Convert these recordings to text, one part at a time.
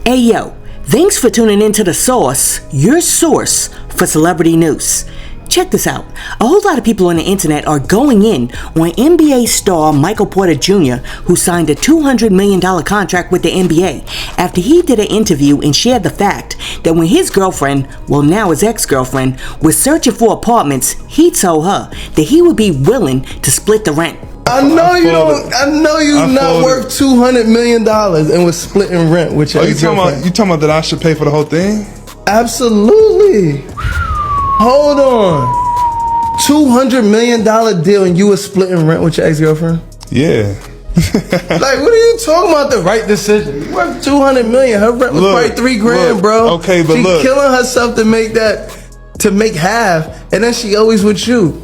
Hey yo, thanks for tuning into The Source, your source for celebrity news. Check this out. A whole lot of people on the internet are going in on NBA star Michael Porter Jr., who signed a $200 million contract with the NBA after he did an interview and shared the fact that when his girlfriend, well now his ex-girlfriend, was searching for apartments, he told her that he would be willing to split the rent. I know you're not worth $200 million and was splitting rent with your ex-girlfriend. You talking about that I should pay for the whole thing? Absolutely. Hold on. $200 million deal and you was splitting rent with your ex-girlfriend? Yeah. Like, what are you talking about? The right decision. You worth $200 million. Her rent was probably $3,000, bro. Okay, but she killing herself to make half, and then she always with you.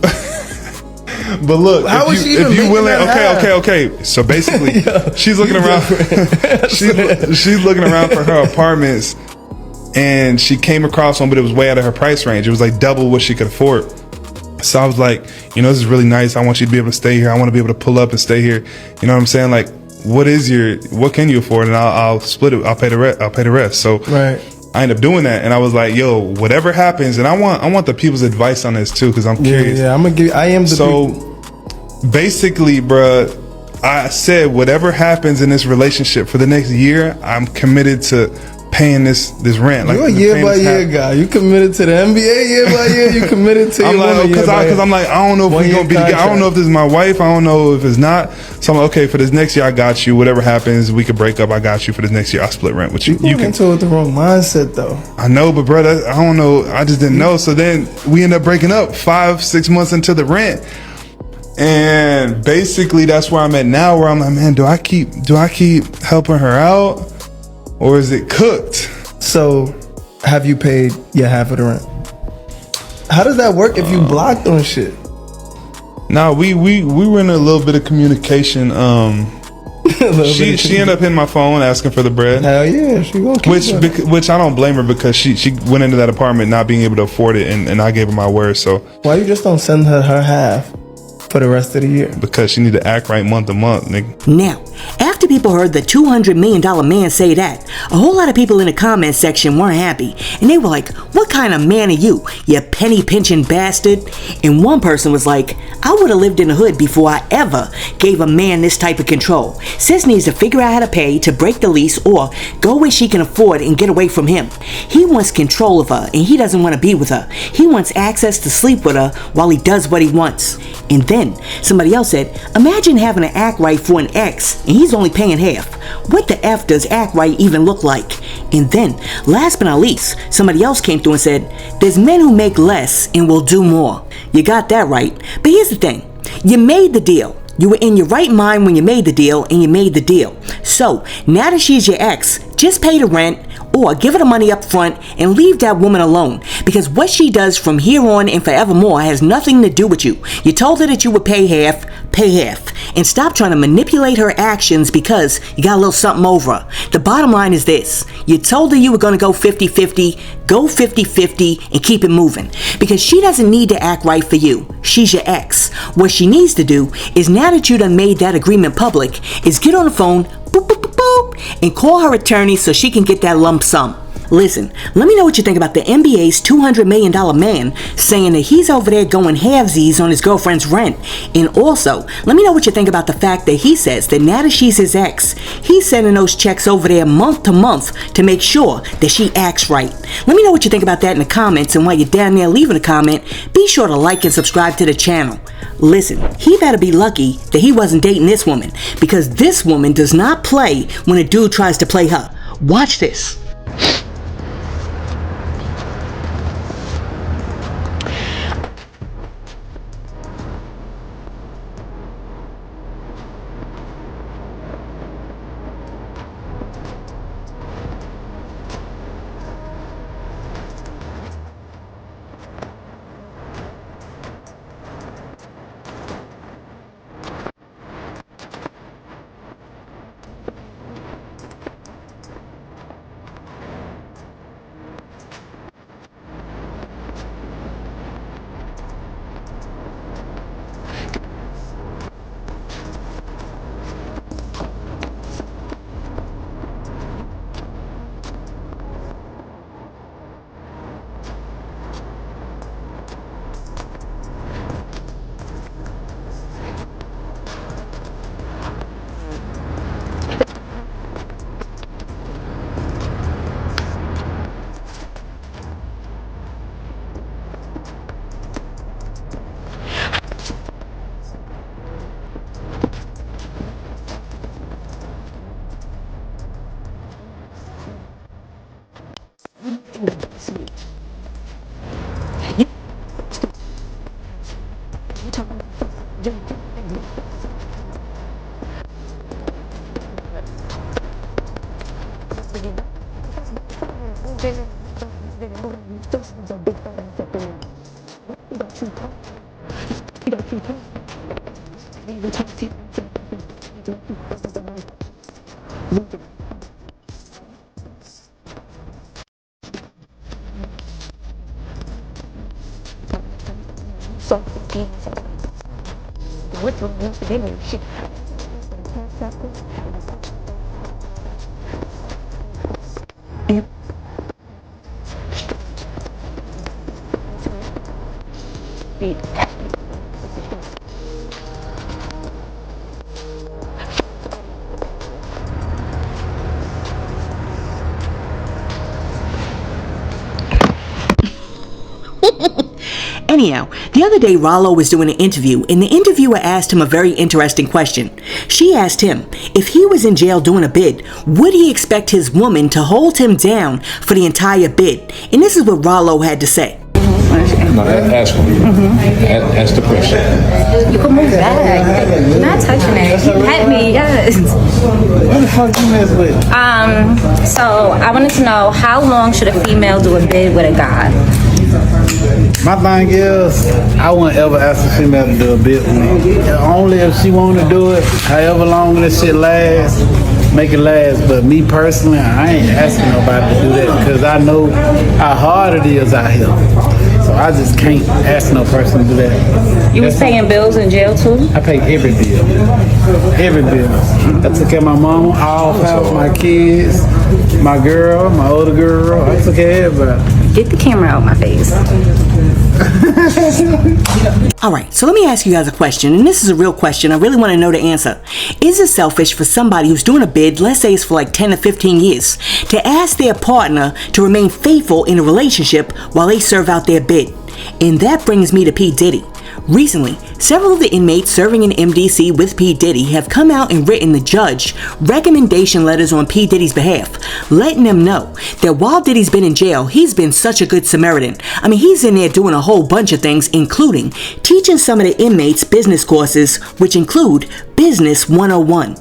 But look, how is she even making that half? Okay. So basically, she's looking around. she's looking around for her apartments, and she came across one, but it was way out of her price range. It was like double what she could afford. So I was like, this is really nice. I want you to be able to stay here. I want to be able to pull up and stay here. You know what I'm saying? Like, what can you afford? And I'll split it. I'll pay the rest. So right. I ended up doing that, and I was like, "Yo, whatever happens," and I want the people's advice on this too, because I'm curious. Yeah, I'm gonna give. I am the. So basically, bruh, I said whatever happens in this relationship for the next year, I'm committed to paying this rent. You're a year by year guy. You committed to the NBA year by year. You committed to your woman because I'm like, I don't know if we're gonna be together. I don't know if this is my wife. I don't know if it's not. So I'm like, okay, for this next year, I got you. Whatever happens, we could break up. I got you for this next year. I'll split rent with you. You into it with the wrong mindset though. I know, but brother, I don't know. I just didn't know. So then we end up breaking up 5-6 months into the rent. And basically that's where I'm at now, where I'm like, man, do I keep helping her out? Or is it cooked? So, have you paid your half of the rent? How does that work if you blocked on shit? No, we were in a little bit of communication. She ended up hitting my phone asking for the bread. Hell yeah, she gonna keep which I don't blame her, because she went into that apartment not being able to afford it, and I gave her my word. So why you just don't send her half for the rest of the year? Because she need to act right month to month, nigga. Now, after people heard the $200 million man say that, a whole lot of people in the comment section weren't happy, and they were like, what kind of man are you penny pinching bastard? And one person was like, I would have lived in the hood before I ever gave a man this type of control. Sis needs to figure out how to pay to break the lease or go where she can afford and get away from him. He wants control of her and he doesn't want to be with her. He wants access to sleep with her while he does what he wants. And then somebody else said, imagine having to act right for an ex and he's only paying half. What the F does act right even look like? And then, last but not least, somebody else came through and said, there's men who make less and will do more. You got that right. But here's the thing. You made the deal. You were in your right mind when you made the deal, and you made the deal. So, now that she's your ex, just pay the rent or give her the money up front and leave that woman alone, because what she does from here on and forevermore has nothing to do with you. You told her that you would pay half, and stop trying to manipulate her actions because you got a little something over her. The bottom line is this. You told her you were going to go 50-50, go 50-50 and keep it moving, because she doesn't need to act right for you. She's your ex. What she needs to do is, now that you done made that agreement public, is get on the phone, boop, boop, boop, boop, and call her attorney so she can get that lump sum. Listen, let me know what you think about the NBA's $200 million man saying that he's over there going halvesies on his girlfriend's rent. And also, let me know what you think about the fact that he says that now that she's his ex, he's sending those checks over there month to month to make sure that she acts right. Let me know what you think about that in the comments, and while you're down there leaving a comment, be sure to like and subscribe to the channel. Listen, he better be lucky that he wasn't dating this woman, because this woman does not play when a dude tries to play her. Watch this. Anyhow, the other day Rollo was doing an interview, and the interviewer asked him a very interesting question. She asked him, if he was in jail doing a bid, would he expect his woman to hold him down for the entire bid? And this is what Rollo had to say. No, ask him. Ask the question. You can move back. You're not touching it. He pet me, yes. What the fuck you mess with? So I wanted to know, how long should a female do a bid with a guy? My thing is, I wouldn't ever ask a female to do a bid with me. Only if she want to do it, however long this shit lasts, make it last. But me personally, I ain't asking nobody to do that because I know how hard it is out here. So I just can't ask no person to do that. You was paying bills in jail too? I pay every bill. Every bill. I took care of my mama, all five of my kids, my girl, my older girl. I took care of everybody. Get the camera out my face. Alright, so let me ask you guys a question, and this is a real question. I really want to know the answer. Is it selfish for somebody who's doing a bid, let's say it's for like 10 to 15 years, to ask their partner to remain faithful in a relationship while they serve out their bid? And that brings me to P. Diddy. Recently, several of the inmates serving in MDC with P. Diddy have come out and written the judge recommendation letters on P. Diddy's behalf, letting them know that while Diddy's been in jail, he's been such a good Samaritan. I mean, he's in there doing a whole bunch of things, including teaching some of the inmates business courses, which include Business 101.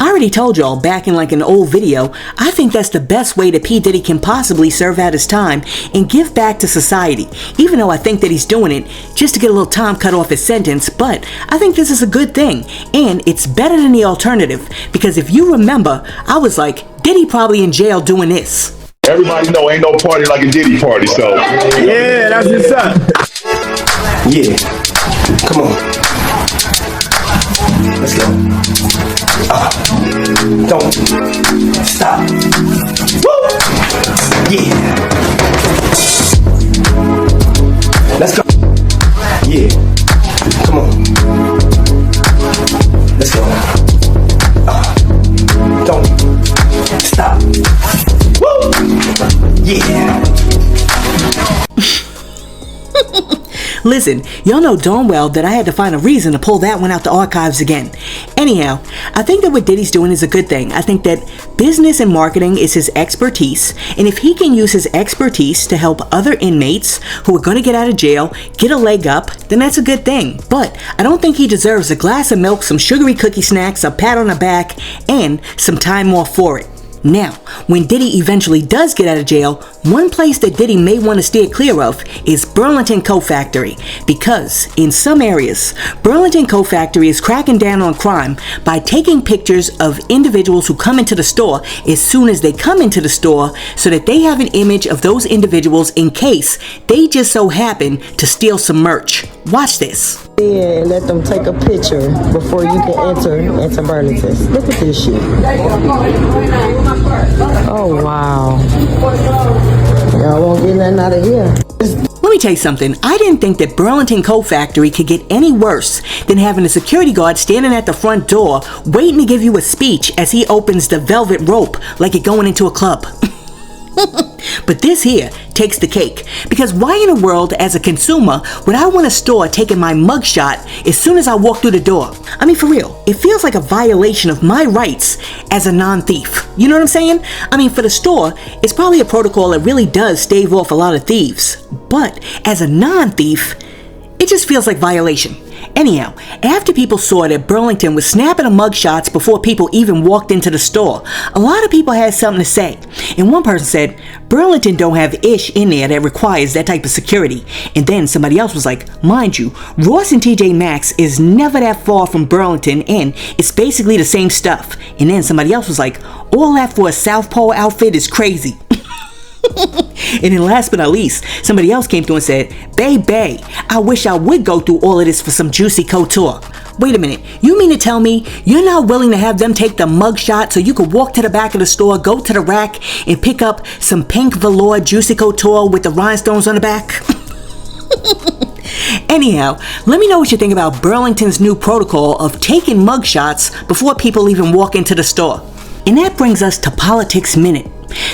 I already told y'all back in like an old video, I think that's the best way that P. Diddy can possibly serve out his time and give back to society, even though I think that he's doing it just to get a little time cut off his sentence. But I think this is a good thing, and it's better than the alternative, because if you remember, I was like, Diddy probably in jail doing this. Everybody know ain't no party like a Diddy party, so. Yeah, that's what's up. Yeah, come on. Let's go. Don't stop. Woo! Yeah. Let's go. Yeah. Come on. Let's go. Don't stop. Woo! Yeah. Listen, y'all know darn well that I had to find a reason to pull that one out the archives again. Anyhow, I think that what Diddy's doing is a good thing. I think that business and marketing is his expertise, and if he can use his expertise to help other inmates who are going to get out of jail get a leg up, then that's a good thing. But I don't think he deserves a glass of milk, some sugary cookie snacks, a pat on the back, and some time off for it. Now, when Diddy eventually does get out of jail, one place that Diddy may want to steer clear of is Burlington Co-Factory, because in some areas, Burlington Co-Factory is cracking down on crime by taking pictures of individuals who come into the store as soon as they come into the store so that they have an image of those individuals in case they just so happen to steal some merch. Watch this. Yeah, let them take a picture before you can enter into Burlington. Look at this shit. Oh, wow. Y'all won't get nothing out of here. Let me tell you something. I didn't think that Burlington Co-Factory could get any worse than having a security guard standing at the front door waiting to give you a speech as he opens the velvet rope like you're going into a club. But this here takes the cake, because why in the world as a consumer would I want a store taking my mugshot as soon as I walk through the door? I mean, for real, it feels like a violation of my rights as a non-thief. You know what I'm saying? I mean, for the store, it's probably a protocol that really does stave off a lot of thieves. But as a non-thief, it just feels like violation. Anyhow, after people saw that Burlington was snapping the mugshots before people even walked into the store, a lot of people had something to say. And one person said, Burlington don't have ish in there that requires that type of security. And then somebody else was like, mind you, Ross and TJ Maxx is never that far from Burlington and it's basically the same stuff. And then somebody else was like, all that for a South Pole outfit is crazy. And then last but not least, somebody else came through and said, Bae, I wish I would go through all of this for some juicy couture. Wait a minute, you mean to tell me you're not willing to have them take the mugshot so you could walk to the back of the store, go to the rack, and pick up some pink velour juicy couture with the rhinestones on the back? Anyhow, let me know what you think about Burlington's new protocol of taking mugshots before people even walk into the store. And that brings us to Politics Minute.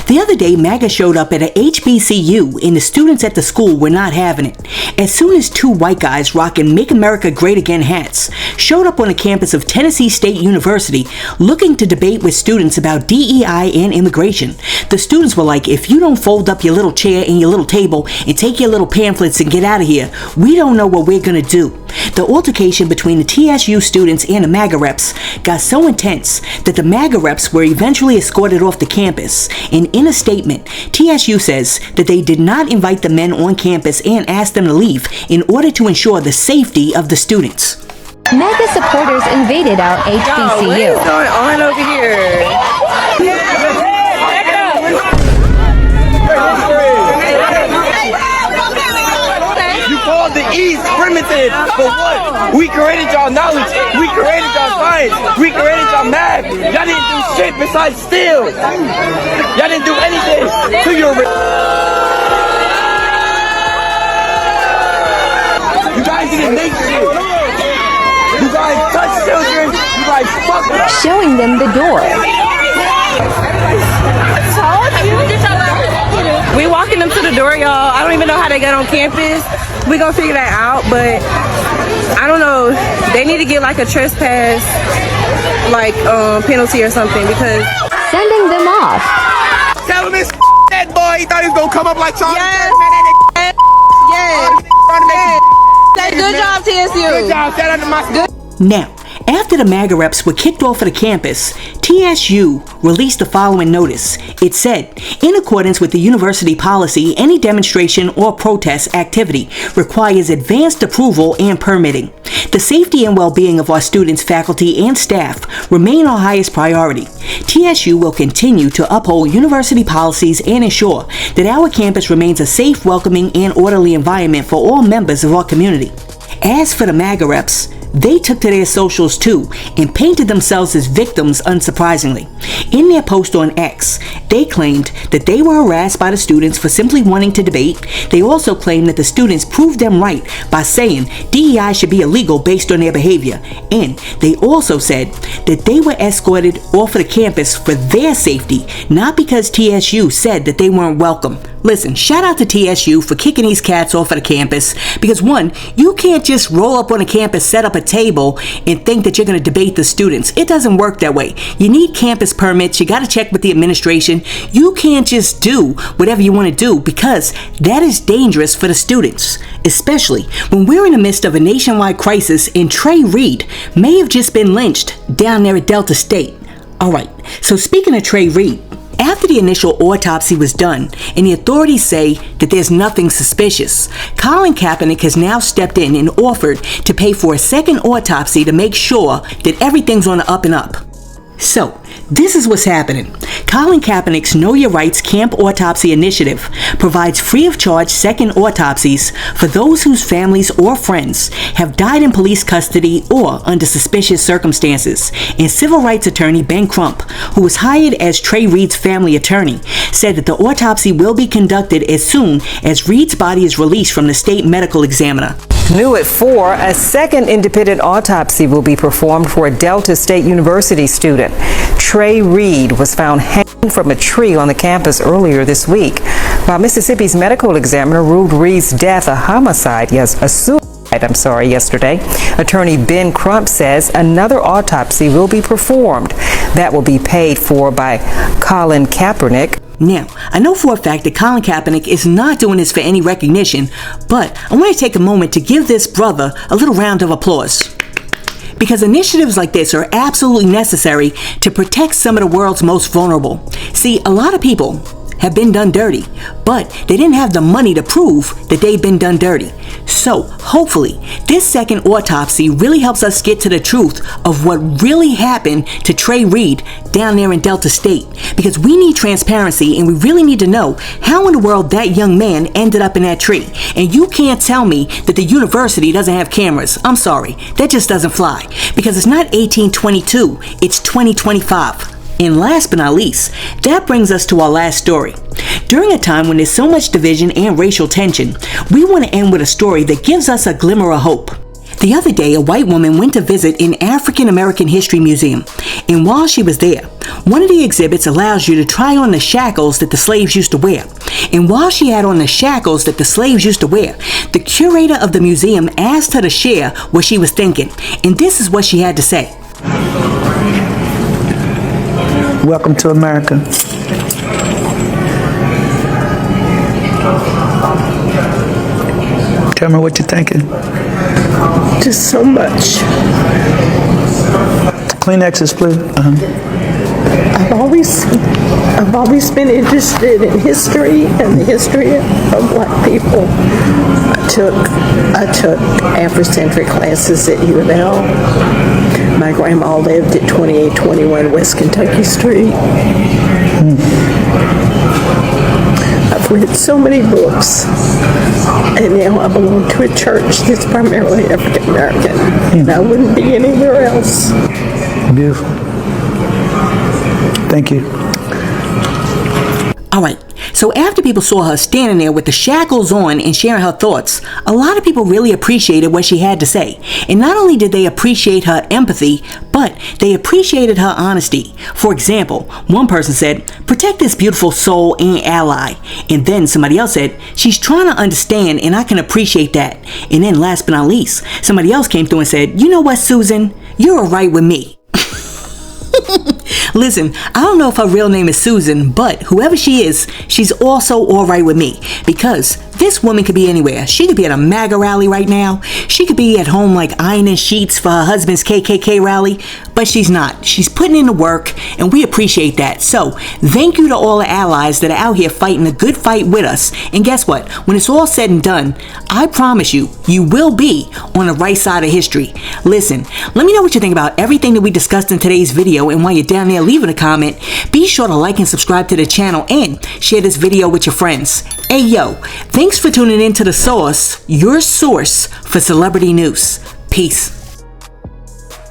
The other day, MAGA showed up at a HBCU and the students at the school were not having it. As soon as two white guys rocking Make America Great Again hats showed up on the campus of Tennessee State University looking to debate with students about DEI and immigration, the students were like, if you don't fold up your little chair and your little table and take your little pamphlets and get out of here, we don't know what we're gonna do. The altercation between the TSU students and the MAGA reps got so intense that the MAGA reps were eventually escorted off the campus. And in a statement, TSU says that they did not invite the men on campus and asked them to leave in order to ensure the safety of the students. MAGA supporters invaded our HBCU. What is going on over here? You called the East primitive, but what? We created y'all knowledge. We created y'all science. We created y'all math. Y'all didn't do shit besides steal. Y'all didn't do anything to your. You guys didn't make shit. You guys touched children. You guys fucked up. Showing them the door. We walking them to the door, y'all. I don't even know how they got on campus. We gonna figure that out, but I don't know. They need to get like a trespass, like penalty or something because Sending them off. Tell him it's that boy. He thought he was gonna come up like Charlie. Yes. Yes. Good job, TSU. Good job. Shout out to my good. Now, after the MAGA reps were kicked off of the campus, TSU released the following notice. It said, in accordance with the university policy, any demonstration or protest activity requires advanced approval and permitting. The safety and well-being of our students, faculty, and staff remain our highest priority. TSU will continue to uphold university policies and ensure that our campus remains a safe, welcoming, and orderly environment for all members of our community. As for the MAGA reps, they took to their socials too and painted themselves as victims, unsurprisingly. In their post on X, they claimed that they were harassed by the students for simply wanting to debate. They also claimed that the students proved them right by saying DEI should be illegal based on their behavior. And they also said that they were escorted off of the campus for their safety, not because TSU said that they weren't welcome. Listen, shout out to TSU for kicking these cats off of the campus because one, you can't just roll up on a campus, set up a table, and think that you're going to debate the students. It doesn't work that way. You need campus permits. You got to check with the administration. You can't just do whatever you want to do because that is dangerous for the students, especially when we're in the midst of a nationwide crisis and Trey Reed may have just been lynched down there at Delta State. All right, so speaking of Trey Reed, after the initial autopsy was done and the authorities say that there's nothing suspicious, Colin Kaepernick has now stepped in and offered to pay for a second autopsy to make sure that everything's on the up and up. So, this is what's happening. Colin Kaepernick's Know Your Rights Camp Autopsy Initiative provides free of charge second autopsies for those whose families or friends have died in police custody or under suspicious circumstances. And civil rights attorney Ben Crump, who was hired as Trey Reed's family attorney, said that the autopsy will be conducted as soon as Reed's body is released from the state medical examiner. New at 4, a second independent autopsy will be performed for a Delta State University student. Trey Reed was found hanging from a tree on the campus earlier this week, while Mississippi's medical examiner ruled Reed's death a homicide, yesterday. Attorney Ben Crump says another autopsy will be performed that will be paid for by Colin Kaepernick. Now, I know for a fact that Colin Kaepernick is not doing this for any recognition, but I want to take a moment to give this brother a little round of applause. Because initiatives like this are absolutely necessary to protect some of the world's most vulnerable. See, a lot of people have been done dirty, but they didn't have the money to prove that they've been done dirty. So, hopefully, this second autopsy really helps us get to the truth of what really happened to Trey Reed down there in Delta State. Because we need transparency, and we really need to know how in the world that young man ended up in that tree. And you can't tell me that the university doesn't have cameras. I'm sorry, that just doesn't fly. Because it's not 1822, it's 2025. And last but not least, that brings us to our last story. During a time when there's so much division and racial tension, we want to end with a story that gives us a glimmer of hope. The other day, a white woman went to visit an African American history museum, and while she was there, one of the exhibits allows you to try on the shackles that the slaves used to wear. And while she had on the shackles that the slaves used to wear, the curator of the museum asked her to share what she was thinking, and this is what she had to say. Welcome to America. Tell me what you're thinking. Just so much. Kleenexes, please. I've always been interested in history and the history of black people. I took Afrocentric classes at U of L. My grandma lived at 2821 West Kentucky Street. I've read so many books, and now I belong to a church that's primarily African American, and I wouldn't be anywhere else. Beautiful. Thank you. All right, so after people saw her standing there with the shackles on and sharing her thoughts, a lot of people really appreciated what she had to say. And not only did they appreciate her empathy, but they appreciated her honesty. For example, one person said, "Protect this beautiful soul and ally." And then somebody else said, "She's trying to understand and I can appreciate that." And then last but not least, somebody else came through and said, "You know what, Susan? You're all right with me." Listen, I don't know if her real name is Susan, but whoever she is, she's also all right with me. Because this woman could be anywhere. She could be at a MAGA rally right now. She could be at home like ironing sheets for her husband's KKK rally. But she's not. She's putting in the work, and we appreciate that. So, thank you to all the allies that are out here fighting a good fight with us. And guess what? When it's all said and done, I promise you, you will be on the right side of history. Listen, let me know what you think about everything that we discussed in today's video. And while you're down there leaving a comment, be sure to like and subscribe to the channel and share this video with your friends. Hey yo, thanks for tuning in to The Source, your source for celebrity news. Peace.